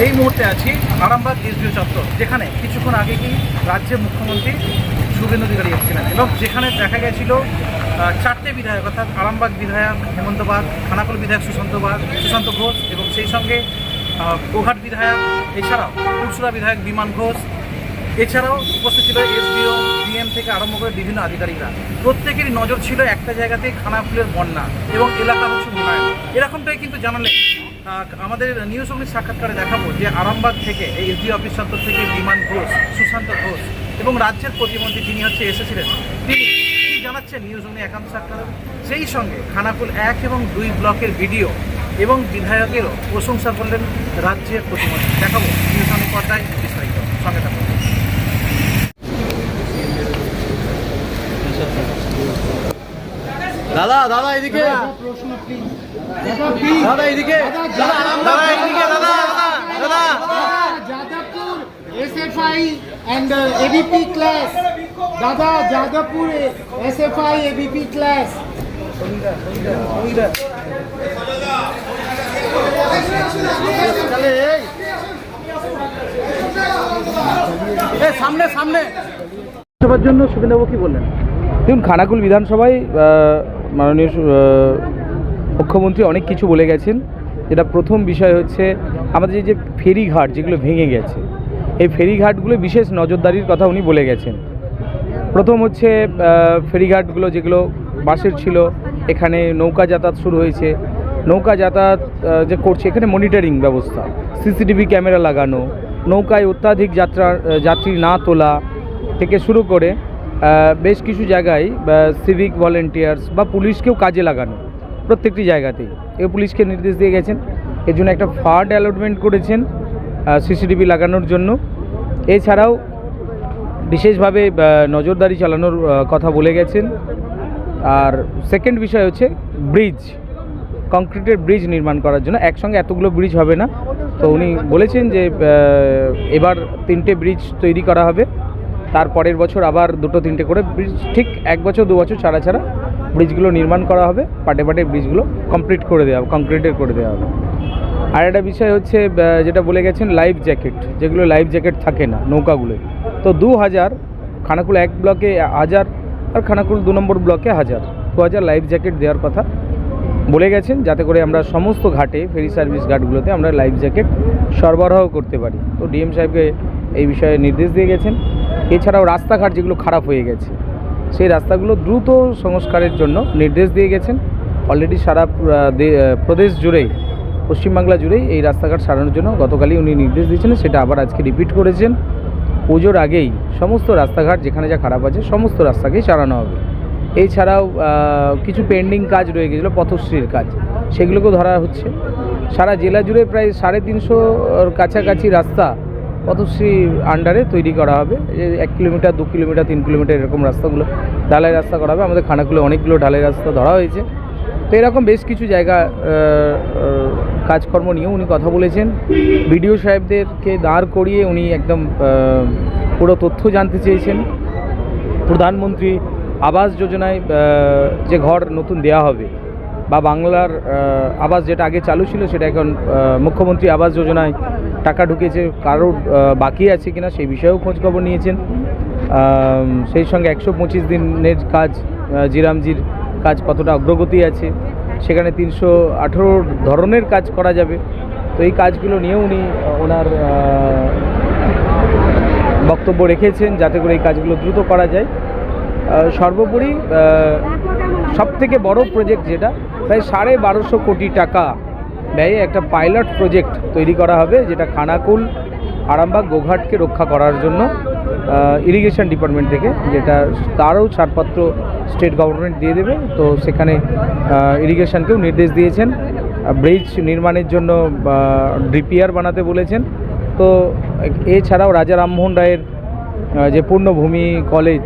এই মুহূর্তে আছি আরামবাগ এসডিও চত্বর, যেখানে কিছুক্ষণ আগে কি রাজ্যের মুখ্যমন্ত্রী শুভেন্দু অধিকারী এসেছিলেন এবং যেখানে দেখা গেছিল চারটে বিধায়ক, অর্থাৎ আরামবাগ বিধায়ক হেমন্ত বাগ, খানাকুল বিধায়ক সুশান্ত ঘোষ এবং সেই সঙ্গে গোঘাট বিধায়ক, এছাড়াও পুরসুরা বিধায়ক বিমান ঘোষ, এছাড়াও উপস্থিত ছিল এসডিও, ডিএম থেকে আরম্ভ করে বিভিন্ন আধিকারিকরা। প্রত্যেকেরই নজর ছিল একটা জায়গাতে, খানাকুলের বন্যা এবং এলাকার হচ্ছে উন্নয়ন। এরকমটাই কিন্তু জানালে আমাদের নিউজ অগ্নির সাক্ষাৎকারে দেখাবো যে আরামবাগ থেকে এই এসডিও অফিস চত্বর থেকে বিমান ঘোষ, সুশান্ত ঘোষ এবং রাজ্যের প্রতিমন্ত্রী যিনি এসেছিলেন, তিনি কী জানাচ্ছেন নিউজ অগ্নি একান্ত সাক্ষাৎকারে। সেই সঙ্গে খানাকুল 1 এবং 2 ব্লকের ভিডিও এবং বিধায়কেরও প্রশংসা করলেন রাজ্যের প্রতিমন্ত্রী। দেখাবো নিউজ অগ্নি পর্দায় বিস্তারিত, সঙ্গে থাকুন। দাদা দাদা এদিকে, দাদা এদিকে, দাদা এদিকে, দাদা দাদা Jadavpur SFI and ABP class, দাদা যাদবপুর SFI ABP class। সামনে সামনে সবার জন্য শুভেন্দুবাবু কি বললেন? দেখুন, খানাকুল বিধানসভায় মাননীয় মুখ্যমন্ত্রী অনেক কিছু বলে গেছেন। যেটা প্রথম বিষয় হচ্ছে আমাদের যে ফেরিঘাট যেগুলো ভেঙে গেছে, এই ফেরিঘাটগুলো বিশেষ নজরদারির কথা উনি বলে গেছেন। প্রথম হচ্ছে ফেরিঘাটগুলো যেগুলো বাসের ছিল, এখানে নৌকা যাতায়াত শুরু হয়েছে। নৌকা যাতায়াত যে করছে, এখানে মনিটরিং ব্যবস্থা, সিসিটিভি ক্যামেরা লাগানো, নৌকায় অত্যাধিক যাত্রী না তোলা থেকে শুরু করে বেশ কিছু জায়গায় সিভিক ভলেন্টিয়ার্স বা পুলিশকেও কাজে লাগানো, প্রত্যেকটি জায়গাতেই এ পুলিশকে নির্দেশ দিয়ে গেছেন। এর জন্য একটা ফান্ড অ্যালটমেন্ট করেছেন সিসিটিভি লাগানোর জন্য। এছাড়াও বিশেষভাবে নজরদারি চালানোর কথা বলে গেছেন। আর সেকেন্ড বিষয় হচ্ছে ব্রিজ, কংক্রিটের ব্রিজ নির্মাণ করার জন্য। একসঙ্গে এতগুলো ব্রিজ হবে না, তো উনি বলেছেন যে এবার 3টে ব্রিজ তৈরি করা হবে, তারপরের বছর আবার 2-3টে করে ব্রিজ, ঠিক 1 বছর 2 বছর ছাড়া ছাড়া ব্রিজগুলো নির্মাণ করা হবে। পাটে পাটে ব্রিজগুলো কমপ্লিট করে দেওয়া হবে, কংক্রিটের করে দেওয়া হবে। আর একটা বিষয় হচ্ছে যেটা বলে গেছেন, লাইফ জ্যাকেট, যেগুলো লাইফ জ্যাকেট থাকে না নৌকাগুলোয়, তো 2000, খানাকুল 1 ব্লকে 1000 আর খানাকুল 2 নম্বর ব্লকে 2000 লাইফ জ্যাকেট দেওয়ার কথা বলে গেছেন, যাতে করে আমরা সমস্ত ঘাটে, ফেরি সার্ভিস ঘাটগুলোতে আমরা লাইফ জ্যাকেট সরবরাহ করতে পারি। তো ডিএম সাহেবকে এই বিষয়ে নির্দেশ দিয়ে গেছেন। এছাড়াও রাস্তাঘাট যেগুলো খারাপ হয়ে গেছে, সেই রাস্তাগুলো দ্রুত সংস্কারের জন্য নির্দেশ দিয়ে গেছেন। অলরেডি সারা প্রদেশ জুড়েই, পশ্চিমবাংলা জুড়েই এই রাস্তাঘাট সারানোর জন্য গতকালই উনি নির্দেশ দিয়েছেন, সেটা আবার আজকে রিপিট করেছেন। পুজোর আগেই সমস্ত রাস্তাঘাট যেখানে যা খারাপ আছে সমস্ত রাস্তাকেই সারানো হবে। এছাড়াও কিছু পেন্ডিং কাজ রয়ে গেছিলো, পথশ্রীর কাজ, সেগুলোকেও ধরা হচ্ছে। সারা জেলা জুড়ে প্রায় 350-র কাছাকাছি রাস্তা পথশ্রী আন্ডারে তৈরি করা হবে। 1 কিলোমিটার, 2 কিলোমিটার, 3 কিলোমিটার এরকম রাস্তাগুলো ঢালাই রাস্তা করা হবে। আমাদের খানাকুলে অনেকগুলো ঢালাই রাস্তা ধরা হয়েছে। তো এরকম বেশ কিছু জায়গা কাজকর্ম নিয়েও উনি কথা বলেছেন। বিডিও সাহেবদেরকে দাঁড় করিয়ে উনি একদম পুরো তথ্য জানতে চেয়েছেন। প্রধানমন্ত্রী আবাস যোজনায় যে ঘর নতুন দেওয়া হবে, বা বাংলার আবাস যেটা আগে চালু ছিল, সেটা এখন মুখ্যমন্ত্রী আবাস যোজনায় টাকা ঢুকেছে, কারোর বাকি আছে কিনা সেই বিষয়েও খোঁজখবর নিয়েছেন। সেই সঙ্গে 125 দিনের কাজ, জিরামজির কাজ কতটা অগ্রগতি আছে, সেখানে 318 ধরনের কাজ করা যাবে। তো এই কাজগুলো নিয়ে উনি ওনার বক্তব্য রেখেছেন, যাতে করে এই কাজগুলো দ্রুত করা যায়। সর্বোপরি সবথেকে বড় প্রজেক্ট, যেটা প্রায় 1250 কোটি টাকা ব্যয়ে একটা পাইলট প্রজেক্ট তৈরি করা হবে, যেটা খানাকুল, আরামবাগ, গোঘাটকে রক্ষা করার জন্য ইরিগেশন ডিপার্টমেন্ট থেকে, যেটা তারও ছাড়পত্র স্টেট গভর্নমেন্ট দিয়ে দেবে। তো সেখানে ইরিগেশনকেও নির্দেশ দিয়েছেন ব্রিজ নির্মাণের জন্য ডিপিআর বানাতে বলেছেন। তো এছাড়াও রাজা রামমোহন রায়ের যে পূর্ণভূমি কলেজ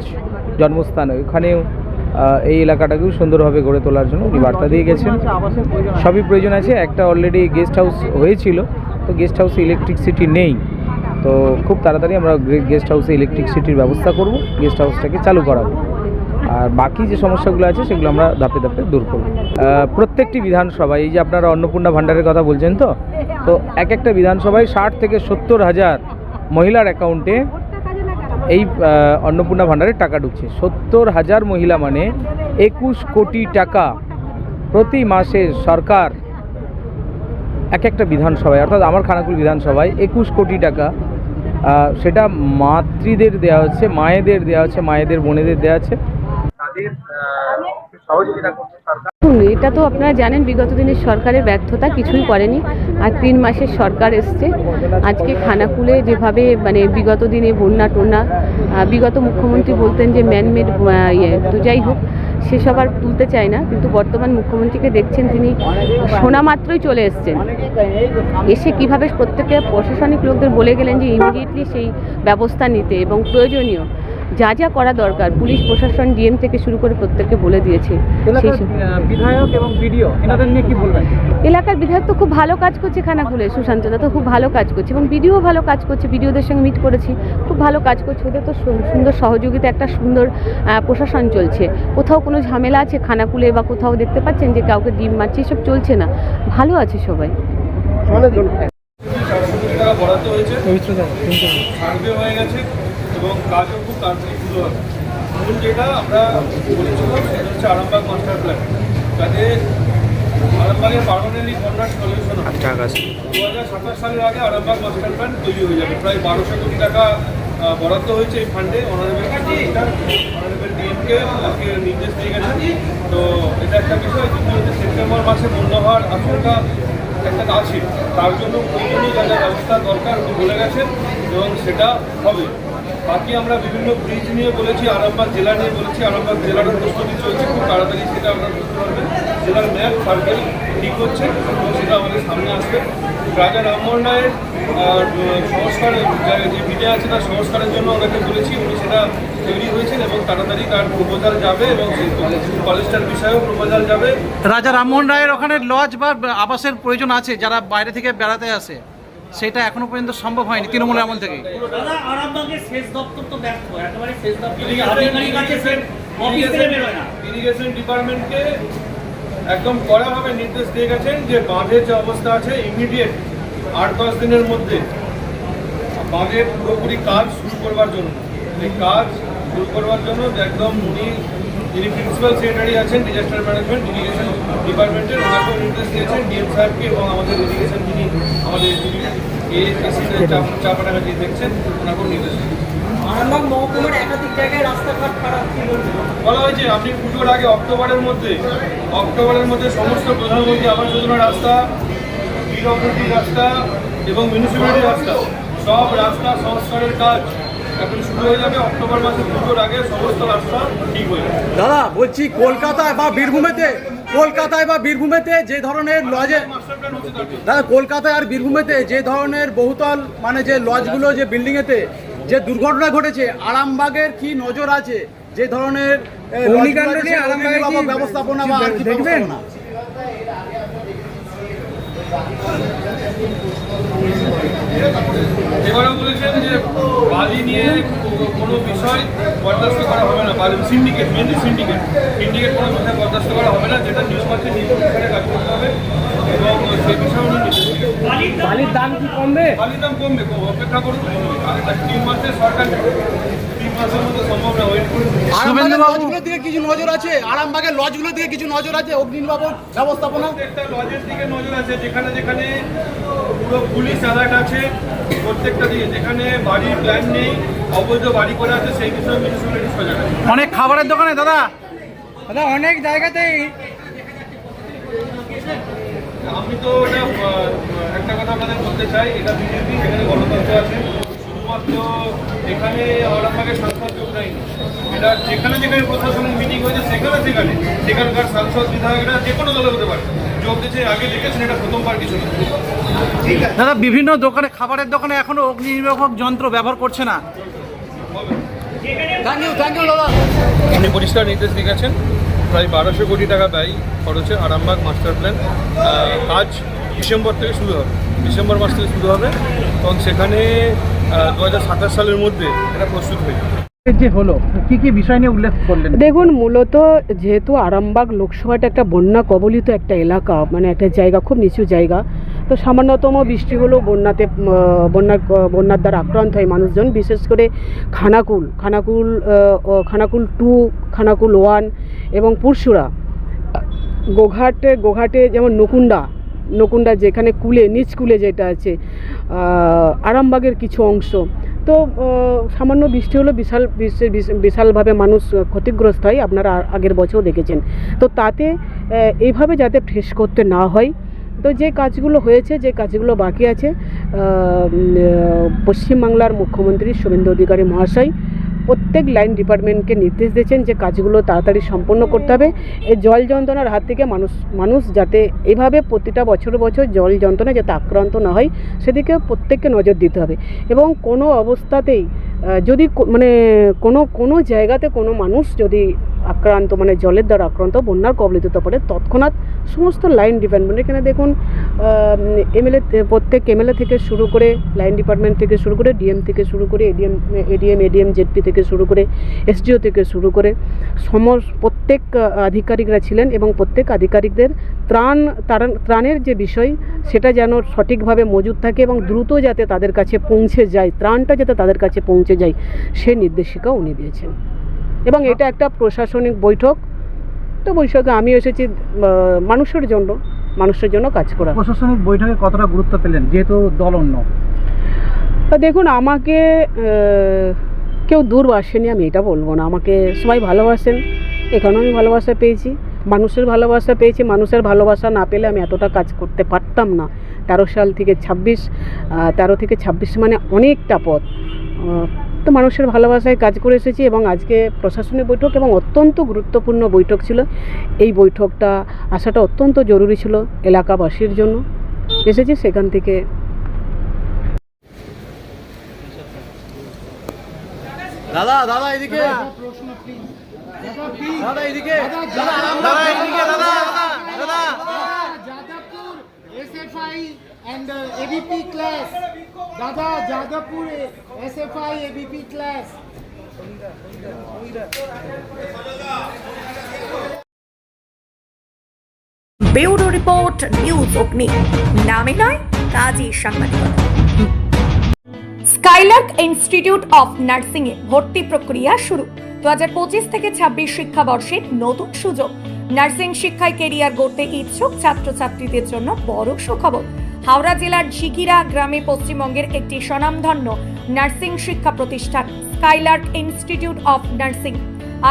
জন্মস্থান, ওখানেও এই এলাকাটাকেও সুন্দরভাবে গড়ে তোলার জন্য উনি বার্তা দিয়ে গেছেন। সবই প্রয়োজন আছে। একটা অলরেডি গেস্ট হাউস হয়েছিল, তো গেস্ট হাউসে ইলেকট্রিসিটি নেই, তো খুব তাড়াতাড়ি আমরা গেস্ট হাউসে ইলেকট্রিসিটির ব্যবস্থা করব, গেস্ট হাউসটাকে চালু করাবো। আর বাকি যে সমস্যাগুলো আছে সেগুলো আমরা ধাপে ধাপে দূর করব। প্রত্যেকটি বিধানসভায় এই যে আপনারা অন্নপূর্ণা ভাণ্ডারের কথা বলছেন তো এক একটা বিধানসভায় 60 থেকে 70 হাজার মহিলার অ্যাকাউন্টে এই অন্নপূর্ণা ভাণ্ডারের টাকা ঢুকছে। 70 হাজার মহিলা মানে 21 কোটি টাকা প্রতি মাসে সরকার এক একটা বিধানসভায়, অর্থাৎ আমার খানাকুল বিধানসভায় 21 কোটি টাকা সেটা মাতৃদের দেওয়া হচ্ছে, মায়েদের দেওয়া হচ্ছে, মায়েদের বোনেদের দেওয়া হচ্ছে। তাদের সহযোগিতা করছে সরকার। এটা তো আপনারা জানেন বিগত দিনের সরকারের ব্যর্থতা, কিছুই করেনি। আর 3 মাসের সরকার এসছে। আজকে খানাকুলে যেভাবে মানে বিগত দিনে বন্যা টন্যা, বিগত মুখ্যমন্ত্রী বলতেন যে ম্যানমেড তো যাই হোক সেসব আর তুলতে চায় না, কিন্তু বর্তমান মুখ্যমন্ত্রীকে দেখছেন তিনি শোনা মাত্রই চলে এসছেন, এসে কিভাবে প্রত্যেকটা প্রশাসনিক লোকদের বলে গেলেন যে ইমিডিয়েটলি সেই ব্যবস্থা নিতে এবং প্রয়োজনীয় যা যা করা দরকার পুলিশ প্রশাসন ডিএম থেকে শুরু করে প্রত্যেককে বলে দিয়েছে। বিধায়ক এবং বিডিও এনাদের নিয়ে কি বলবেন? এলাকার বিধায়ক তো খুব ভালো কাজ করছে, খানাকুলে সুশান্তদা তো খুব ভালো কাজ করছে এবং বিডিও ভালো কাজ করছে, বিডিওদের সঙ্গে মিট করেছি, খুব ভালো কাজ করছে। ওদের তো সুন্দর সহযোগিতা, একটা সুন্দর প্রশাসন চলছে। কোথাও কোনো ঝামেলা আছে খানাকুলে বা কোথাও দেখতে পাচ্ছেন যে কাউকে ডিম মারছে, এসব চলছে না, ভালো আছে সবাই। টাকা বরাদ্দ হয়েছে, সার্ভে হয়ে গেছে এবং কাজও খুব তাড়াতাড়ি শুরু হবে। মূল যেটা আমরা বলেছিলাম সেটা হচ্ছে আরামবাগ মাস্টার প্ল্যান, যাতে আরামবাগের পার্মানেন্টলি কনভার্ট সলিউশন হয়। 2027 সালের আগে আরামবাগ মাস্টার প্ল্যান তৈরি হয়ে যাবে। প্রায় 1200 কোটি টাকা বরাদ্দ হয়েছে এই ফান্ডে। অনারেবল ডিএমকে আজকে নির্দেশ দিয়ে গেছেন। তো এটা একটা বিষয়। দ্বিতীয়ত সেপ্টেম্বর মাসে বন্যা হওয়ার আশঙ্কা একটা আছে, তার জন্য প্রয়োজনীয় যা যা ব্যবস্থা দরকার উনি বলে গেছেন এবং সেটা হবে। বাকি আমরা বিভিন্ন ব্রিজ নিয়ে বলেছি, আরামবাগ জেলা নিয়ে বলেছি, আরামবাগ জেলারও প্রস্তুতি চলছে, খুব তাড়াতাড়ি সেটা আমরা বুঝতে পারবেন। জেলার ম্যাপ সার্কেল ঠিক হচ্ছে এবং সেটা আমাদের সামনে আসবে। রাজা রামমোহন রায়ের সংস্কারের যে ভিটে আছে তার সংস্কারের জন্য ওনাকে বলেছি, উনি সেটা তৈরি হয়েছেন এবং তাড়াতাড়ি তার প্রপোজাল যাবে এবং সেই কলেজটার বিষয়েও প্রপোজাল যাবে। রাজা রামমোহন রায়ের ওখানে লজ বা আবাসের প্রয়োজন আছে, যারা বাইরে থেকে বেড়াতে আসে, সেটা এখনো পর্যন্ত সম্ভব হয়নি তৃণমূলের আমল থেকে। ইরিগেশন ডিপার্টমেন্টকে একদম কড়াভাবে নির্দেশ দিয়ে গেছেন যে বাঁধের যে অবস্থা আছে ইমিডিয়েট 8-10 দিনের মধ্যে বাঁধের পুরোপুরি কাজ শুরু করবার জন্য, এই কাজ শুরু করবার জন্য একদম যিনি প্রিন্সিপাল সেক্রেটারি আছেন ডিজাস্টার ম্যানেজমেন্ট ইরিগেশন ডিপার্টমেন্টের, ওনাকেও নির্দেশ দিয়েছেন ডিএম সাহেবকে এবং আমাদের ইরিগেশন যিনি আমাদের চাপাটাকা যিনি দেখছেন ওনাকেও নির্দেশ দিয়েছেন। আরামবাগ মহকুমার একাধিক জায়গায় রাস্তাঘাট খারাপ, কি বলবেন? বলা হয়েছে আপনি পুজোর আগে অক্টোবরের মধ্যে সমস্ত প্রধানমন্ত্রী আবাস যোজনা রাস্তা, পিডব্লিউডি রাস্তা এবং মিউনিসিপ্যালিটি রাস্তা, সব রাস্তা সংস্কারের কাজ এখন শুরু হয়ে যাবে। অক্টোবর মাসে পুজোর আগে সমস্ত রাস্তা ঠিক হয়ে যাবে। দাদা বলছি কলকাতায় বা বীরভূমেতে যে ধরনের লজে, দাদা কলকাতায় আর বীরভূমেতে যে ধরনের বহুতল মানে যে লজগুলো যে বিল্ডিংয়েতে যে দুর্ঘটনা ঘটেছে, আরামবাগের কি নজর আছে? যে ধরনের অগ্নিকাণ্ড নিয়ে আরামবাগে কি ব্যবস্থাপনা বা আর কি দেখবেন? এবারেও বলেছেন যে বালি নিয়ে কোনো বিষয় বরদাস্ত করা হবে না। বালি সিন্ডিকেট কোনো বিষয় বরদাস্ত করা হবে না, যেটা নিয়ম আছে নিয়ম অনুসারে কাজ করতে হবে এবং সেই বিষয়ে উনি নির্দেশ দিয়েছেন। বালির দাম কি কমবে? বালির দাম কমবে, অপেক্ষা করুন। 3 মাসে সরকার 3 মাসের মধ্যে সম্ভব না, ওয়েট করুন। আরামবাগের লজগুলোর দিকে কিছু নজর আছে? আরামবাগের লজগুলোর দিকে কিছু নজর আছে? অগ্নিনির্বাপক ব্যবস্থাপনা প্রত্যেকটা লজের দিকে নজর আছে, যেখানে যেখানে পুরো পুলিশ অ্যালার্ট আছে, প্রত্যেকটা দিকে যেখানে বাড়ির প্ল্যান নেই, অবৈধ বাড়ি করে আছে, সেই বিষয়ে মিউনিসিপ্যালিটি সজাগ আছে। অনেক খাবারের দোকানে দাদা অনেক জায়গাতেই আমি তো এটা একটা কথা আপনাদের বলতে চাই, এটা বিজেপি, এখানে গণতন্ত্র আছে, শুধুমাত্র এখানে আরামবাগের সাংসদ যোগ নেই। এটা যেখানে যেখানে প্রশাসনের মিটিং হয়েছে সেখানকার সাংসদ বিধায়করা যে কোনো দলে হতে পারে যোগ দিয়েছে। আগে দেখেছেন, এটা প্রথমবার কিছু না। দাদা বিভিন্ন দোকানে খাবারের দোকানে এখনো অগ্নি নির্বাপক যন্ত্র ব্যবহার করছে না। থ্যাংক ইউ দাদা। উনি পরিষ্কার নির্দেশ দিয়ে গেছেন, প্রায় 1200 কোটি টাকা ব্যয় খরচে আরামবাগ মাস্টার প্ল্যান কাজ ডিসেম্বর মাস থেকে শুরু হবে এবং সেখানে 2027 সালের মধ্যে এটা প্রস্তুত হয়ে যাবে। যে হলো কি কি বিষয় নিয়ে উল্লেখ করলেন? দেখুন, মূলত যেহেতু আরামবাগ লোকসভাটা একটা বন্যা কবলিত একটা এলাকা, মানে একটা জায়গা, খুব নিচু জায়গা, তো সামান্যতম বৃষ্টি হলেও বন্যার দ্বারা আক্রান্ত হয় মানুষজন, বিশেষ করে খানাকুল 2, খানাকুল 1 এবং পুরসুরা, গোঘাটে যেমন নকুন্ডা যেখানে নিচ কুলে যেটা আছে, আরামবাগের কিছু অংশ, তো সামান্য বৃষ্টি হলো বিশালভাবে মানুষ ক্ষতিগ্রস্ত হয়, আপনারা আগের বছর দেখেছেন। তো তাতে এইভাবে যাতে ফেস করতে না হয়, তো যে কাজগুলো হয়েছে, যে কাজগুলো বাকি আছে, পশ্চিমবাংলার মুখ্যমন্ত্রী শুভেন্দু অধিকারী মহাশয় প্রত্যেক লাইন ডিপার্টমেন্টকে নির্দেশ দিয়েছেন যে কাজগুলো তাড়াতাড়ি সম্পন্ন করতে হবে। এই জল যন্ত্রণার হাত থেকে মানুষ যাতে এইভাবে প্রতিটা বছর জল যন্ত্রণা যাতে আক্রান্ত না হয়, সেদিকে প্রত্যেককে নজর দিতে হবে। এবং কোনো অবস্থাতেই যদি কোনো জায়গাতে কোনো মানুষ যদি আক্রান্ত, মানে জলের দ্বারা আক্রান্ত, বন্যার কবলিত হতে পারে, তৎক্ষণাৎ সমস্ত লাইন ডিপার্টমেন্ট, এখানে দেখুন প্রত্যেক এমএলএ থেকে শুরু করে, লাইন ডিপার্টমেন্ট থেকে শুরু করে, ডিএম থেকে শুরু করে, এডিএম জেডপি থেকে শুরু করে, এসডিও থেকে শুরু করে প্রত্যেক আধিকারিকরা ছিলেন, এবং প্রত্যেক আধিকারিকদের ত্রাণের যে বিষয়, সেটা যেন সঠিকভাবে মজুদ থাকে এবং দ্রুত যাতে তাদের কাছে পৌঁছে যায়, ত্রাণটা যাতে তাদের কাছে পৌঁছে যায়, সে নির্দেশিকা উনি দিয়েছেন। এবং এটা একটা প্রশাসনিক বৈঠক, তো বৈঠকে আমি এসেছি মানুষের জন্য কাজ করা। প্রশাসনিক বৈঠকে কতটা গুরুত্ব পেলেন যেহেতু দল অন্য? দেখুন, আমাকে কেউ দূর বাসেনি, আমি এটা বলবো না। আমাকে সবাই ভালোবাসেন, এখানেও আমি ভালোবাসা পেয়েছি, মানুষের ভালোবাসা পেয়েছি। মানুষের ভালোবাসা না পেলে আমি এতটা কাজ করতে পারতাম না। 13 থেকে 26 মানে অনেকটা পথ, তো মানুষের ভালোবাসায় কাজ করে এসেছি। এবং আজকে প্রশাসনিক বৈঠক এবং অত্যন্ত গুরুত্বপূর্ণ বৈঠক ছিল। এই বৈঠকটা আসাটা অত্যন্ত জরুরি ছিল এলাকাবাসীর জন্য। এসেছি সেখান থেকে। দাদা এদিকে, দাদা এদিকে, Jadavpur SFI and ABP class. Dada, Jadavpur SFI ABP class. Bureau report, news অগ্নি। নামে নয়, কাজী সাংবাদিকতা। স্কাইলার্ক ইনস্টিটিউট অফ নার্সিং এ ভর্তি প্রক্রিয়া শুরু। 2025 থেকে 26 শিক্ষাবর্ষে নতুন সুযোগ। নার্সিং শিক্ষায় কেরিয়ার গড়তে ইচ্ছুক ছাত্রছাত্রীদের জন্য বড় সুখবর। হাওড়া জেলার ঝিকিরা গ্রামে পশ্চিমবঙ্গের একটি স্বনামধন্য নার্সিং শিক্ষা প্রতিষ্ঠান স্কাইলার্ক ইনস্টিটিউট অফ নার্সিং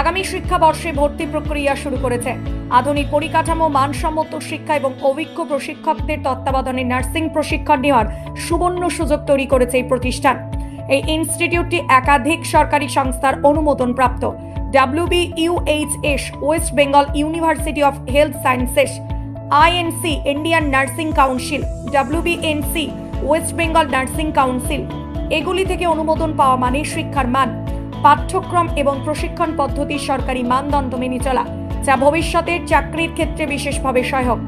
আগামী শিক্ষাবর্ষে ভর্তি প্রক্রিয়া শুরু করেছে। আধুনিক পরিকাঠামো, মানসম্মত শিক্ষা এবং অভিজ্ঞ প্রশিক্ষকদের তত্ত্বাবধানে নার্সিং প্রশিক্ষণ নেওয়ার সুবর্ণ সুযোগ তৈরি করেছে এই প্রতিষ্ঠান। এই ইনস্টিটিউটটি একাধিক সরকারি সংস্থার অনুমোদন প্রাপ্ত। WBUHS West Bengal university of health sciences, INC Indian nursing council, WBNC West Bengal nursing council, এগুলি থেকে অনুমোদন পাওয়া মানে শিক্ষার মান, পাঠ্যক্রম এবং প্রশিক্ষণ পদ্ধতি সরকারি মানদণ্ড মেনে চলা, যা ভবিষ্যতের চাকরির ক্ষেত্রে বিশেষভাবে সহায়ক।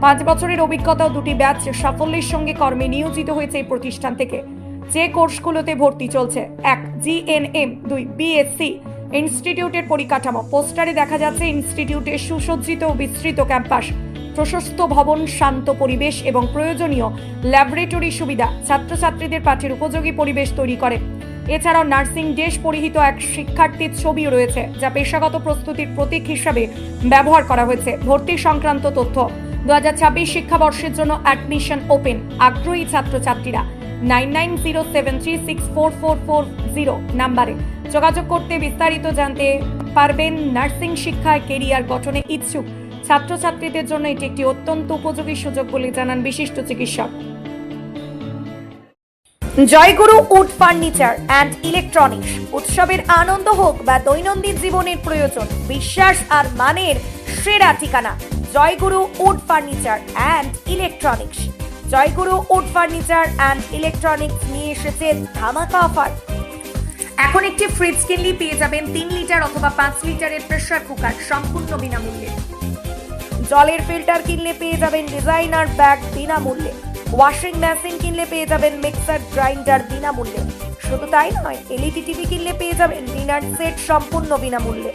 5 বছরের অভিজ্ঞতা ও 2টি ব্যাচ সাফল্যের সঙ্গে কর্মে নিয়োজিত হয়েছে এই প্রতিষ্ঠান থেকে। যে কোর্সগুলোতে ভর্তি চলছে: 1 GNM, 2 BSc। ইনস্টিটিউটের পরিকাঠামো। পোস্টারে দেখা যাচ্ছে ইনস্টিটিউটের সুসজ্জিত ও বিস্তৃত ক্যাম্পাস, প্রশস্ত ভবন, শান্ত পরিবেশ এবং প্রয়োজনীয় ল্যাবরেটরি সুবিধা ছাত্রছাত্রীদের পাঠের উপযোগী পরিবেশ তৈরি করে। এছাড়াও নার্সিং ড্রেস পরিহিত এক শিক্ষার্থীর ছবিও রয়েছে, যা পেশাগত প্রস্তুতির প্রতীক হিসাবে ব্যবহার করা হয়েছে। ভর্তি সংক্রান্ত তথ্য: 2026 শিক্ষাবর্ষের জন্য অ্যাডমিশন ওপেন। আগ্রহী ছাত্রছাত্রীরা 9907364440 নাম্বারে যোগাযোগ করতে বিস্তারিত জানতে পারবেন। নার্সিং শিক্ষায় কেরিয়ার গঠনে ইচ্ছুক ছাত্রছাত্রীদের জন্য এটি একটি অত্যন্ত উপযোগী সুযোগ বলে জানান বিশিষ্ট চিকিৎসক। জয়গুরু উড ফার্নিচার অ্যান্ড ইলেকট্রনিক্স। উৎসবের আনন্দ হোক বা দৈনন্দিন জীবনের প্রয়োজন, বিশ্বাস আর মানের সেরা ঠিকানা Joyguru wood furniture and electronics. Joyguru wood furniture and electronics নিয়ে এসেছে ধামাকা অফার। এখন একটি ফ্রিজ কিনলেই পেয়ে যাবেন 3 লিটার অথবা 5 লিটারের প্রেসার কুকার সম্পূর্ণ বিনামূল্যে। জলের ফিল্টার কিনলে পেয়ে যাবেন ডিজাইনার ব্যাগ বিনামূল্যে। ওয়াশিং মেশিন কিনলে পেয়ে যাবেন মিক্সার গ্রাইন্ডার বিনামূল্যে। শুধু তাই নয়, এলইডি টিভি কিনলে পেয়ে যাবেন ডিনার সেট সম্পূর্ণ বিনামূল্যে,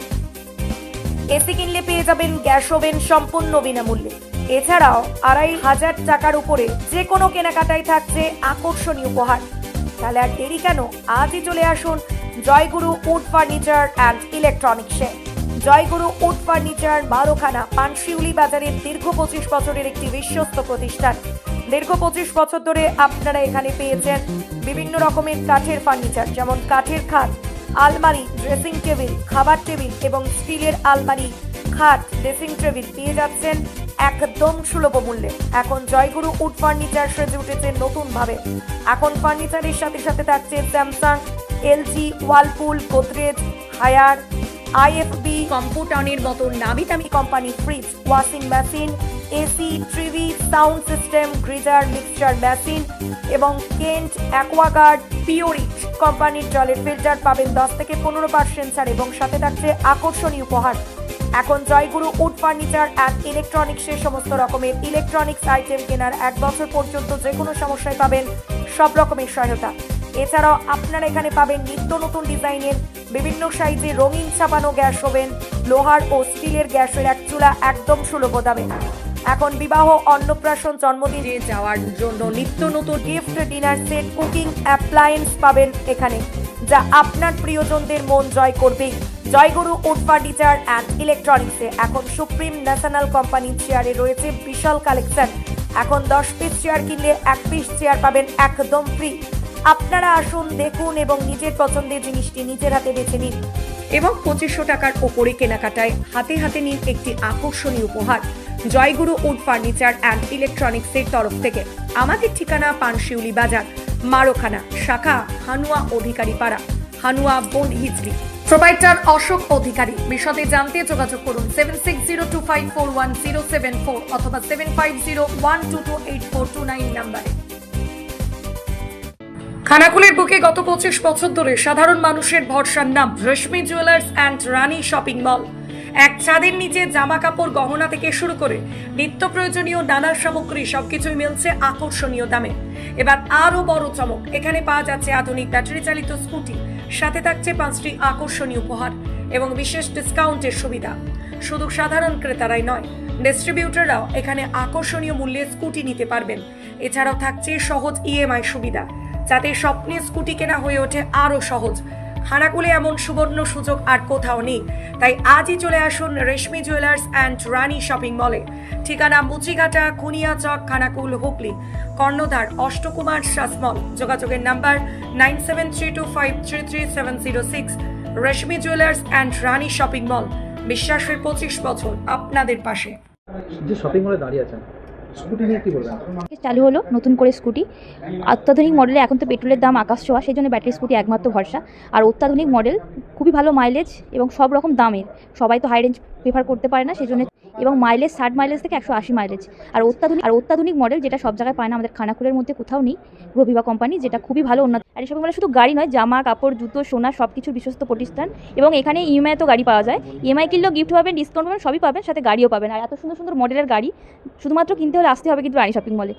এসি কিনলে পেয়ে যাবেন গ্যাস ওভেন সম্পূর্ণ বিনামূল্যে। এছাড়াও 2500 টাকার উপরে যে কোনো কেনাকাটায় থাকছে আকর্ষণীয় উপহার। তাহলে আর দেরি কেন, আজই চলে আসুন জয়গুরু উড ফার্নিচার অ্যান্ড ইলেকট্রনিক্সে। জয়গুরু উড ফার্নিচার মারোখানা, পানশিউলি বাজারের দীর্ঘ 25 বছরের একটি বিশ্বস্ত প্রতিষ্ঠান। দীর্ঘ 25 বছর ধরে আপনারা এখানে পেয়েছেন বিভিন্ন রকমের কাঠের ফার্নিচার, যেমন কাঠের খাট, আলমারি, ড্রেসিং টেবিল, খাবার টেবিল এবং স্টিলের আলমারি, খাট, ড্রেসিং টেবিল পেয়ে যাচ্ছেন একদম সুলভ মূল্যে। এখন জয়গুরু উড ফার্নিচার সেজে উঠেছে নতুন ভাবে। এখন ফার্নিচারের সাথে সাথে থাকছে Samsung, LG, Whirlpool, Godrej, Haier, IFB, কম্পিউটারের মতো নামি দামি company fridge, washing machine, AC, TV, sound system, geyser, mixture machine এবং কেন্ট, অ্যাকোয়াগার্ড, পিওরিট কোম্পানির জলের ফিল্টার পাবেন 10 থেকে 15% ছাড় এবং সাথে থাকছে আকর্ষণীয় উপহার। এখন জয়গুরু উড ফার্নিচার অ্যান্ড ইলেকট্রনিক্সের সমস্ত রকমের ইলেকট্রনিক্স আইটেম কেনার 1 বছর পর্যন্ত যে কোনো সমস্যায় পাবেন সব রকমের সহায়তা। এছাড়াও আপনারা এখানে পাবেন নিত্য নতুন ডিজাইনের বিভিন্ন সাইজে রঙিন ছাপানো গ্যাস ওভেন, লোহার ও স্টিলের গ্যাসের এক চুলা একদম সুলভ দামে। এখন বিবাহ, অন্নপ্রাশন, জন্মদিনে যাওয়ার জন্য নিত্য নতুন gift, dinner set, cooking appliance পাবেন এখানে, যা আপনার প্রিয়জনদের মন জয় করবেই। জয়গুরু উড ফার্নিচার অ্যান্ড ইলেকট্রনিক্সে এখন সুপ্রিম ন্যাশনাল কোম্পানির চেয়ারে রয়েছে বিশাল কালেকশন। এখন 10 পিস চেয়ার কিনলে 1 পিস চেয়ার পাবেন একদম ফ্রি। আপনারা আসুন, দেখুন এবং নিজের পছন্দের জিনিসটি নিজের হাতে বেছে নিন এবং 2500 টাকার ওপরে কেনাকাটায় হাতে হাতে নিন একটি আকর্ষণীয় উপহার জয়গুরু উড ফার্নিচার অ্যান্ড ইলেকট্রনিক্সের তরফ থেকে। আমাদের ঠিকানা পানশিউলি বাজার, মারোখানা, শাখা হানুয়া অধিকারী পাড়া, হানুয়া বোন হিজলি। প্রোপাইটার অশোক অধিকারী। বিশদে জানতে যোগাযোগ করুন 7602541074 অথবা 7501228429 নম্বরে। খানাকুলের বুকে গত 25 বছর ধরে সাধারণ মানুষের ভরসার নাম Reshmi jewellers and Rani shopping mall. এক ছাদের নিচে জামা কাপড়, গহনা থেকে শুরু করে নিত্য প্রয়োজনীয় নানা সামগ্রী সবকিছুই মিলছে আকর্ষণীয় দামে। এবার আরো বড় চমক, এখানে পাওয়া যাচ্ছে আধুনিক ব্যাটারি চালিত স্কুটি, সাথে থাকছে 5টি আকর্ষণীয় উপহার এবং বিশেষ ডিসকাউন্টের সুবিধা। শুধু সাধারণ ক্রেতারাই নয়, ডিস্ট্রিবিউটররাও এখানে আকর্ষণীয় মূল্যে স্কুটি নিতে পারবেন। এছাড়াও থাকছে সহজ ইএমআই সুবিধা, যাতে স্বপ্নের স্কুটি কেনা হয়ে ওঠে আরো সহজ। খানাকুলে এমন সুবর্ণ সুযোগ আর কোথাও নেই, তাই আজই চলে আসুন রেশমি জুয়েলার্স অ্যান্ড রানী শপিং মলে। ঠিকানা মুচিঘাটা, খুনিয়াচক, খানাকুল, হুগলি। কর্ণধার অষ্টকুমার শাসমল। যোগাযোগের number 9732533706। Reshmi jewellers and Rani shopping মল, বিশ্বাসের 25 বছর আপনাদের পাশে। যে শপিং মলে দাঁড়িয়ে আছেন, স্কুটি নিয়ে কি বলবেন? চালু হলো নতুন করে স্কুটি। অত্যাধুনিক মডেলে এখন তো পেট্রোলের দাম আকাশ ছোঁয়া, সেই জন্য ব্যাটারি স্কুটি একমাত্র ভরসা। আর অত্যাধুনিক মডেল, খুবই ভালো মাইলেজ এবং সব রকম দামের। সবাই তো হাই রেঞ্জ প্রেফার করতে পারে না, সেই জন্য। এবং মাইলেজ 60 মাইলেজ থেকে 180 মাইলেজ। আর অত্যাধুনিক মডেল, যেটা সব জায়গায় পায় না, আমাদের খানাকুলের মধ্যে কোথাও নেই, রবিবা কোম্পানি, যেটা খুবই ভালো উন্নত। আর এসব মানে শুধু গাড়ি নয়, জামা কাপড়, জুতো, সোনা সব কিছুর বিশ্বস্ত প্রতিষ্ঠান। এবং এখানে ইএমআই তো গাড়ি পাওয়া যায়, ইএমআই কিনলেও গিফট পাবেন, ডিসকাউন্ট পাবেন, সবই পাবেন, সাথে গাড়িও পাবেন। আর এত সুন্দর সুন্দর মডেলের গাড়ি শুধুমাত্র কিনতে হলে আসতে হবে কিন্তু রানী শপিং মলে।